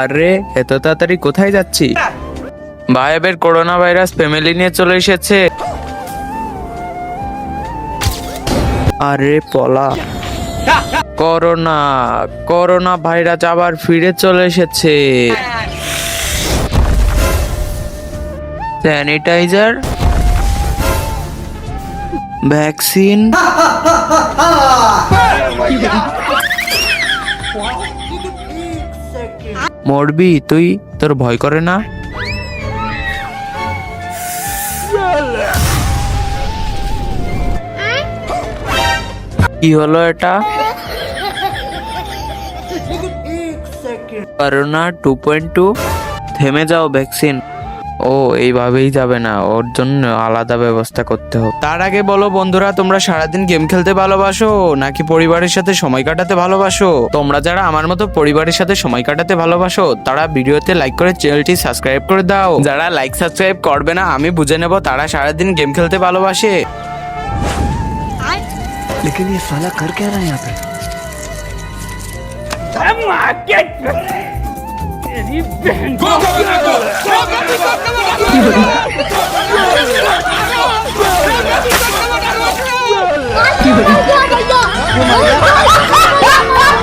আরে এত তাড়াতাড়ি কোথায় যাচ্ছি? ভাই এবার করোনা ভাইরাস ফ্যামিলি নিয়ে চলে এসেছে। আরে পলা, করোনা করোনা ভাইরাস আবার ফিরে চলে এসেছে। Sanitizer, vaccine. মরবি তুই, তোর ভয় করে না? কি হলো এটা? করোনা 2.2। থেমে যাও ভ্যাকসিন। ও এইভাবেই যাবে না, ওর জন্য আলাদা ব্যবস্থা করতে হবে। তার আগে বলো বন্ধুরা, তোমরা সারাদিন গেম খেলতে ভালোবাসো নাকি পরিবারের সাথে সময় কাটাতে ভালোবাসো? তোমরা যারা আমার মতো পরিবারের সাথে সময় কাটাতে ভালোবাসো তারা ভিডিওতে লাইক করে চ্যানেলটি সাবস্ক্রাইব করে দাও। যারা লাইক সাবস্ক্রাইব করবে না আমি বুঝে নেব তারা সারাদিন গেম খেলতে ভালোবাসে। लेकिन ये साला कर क्या रहा है यहाँ पे?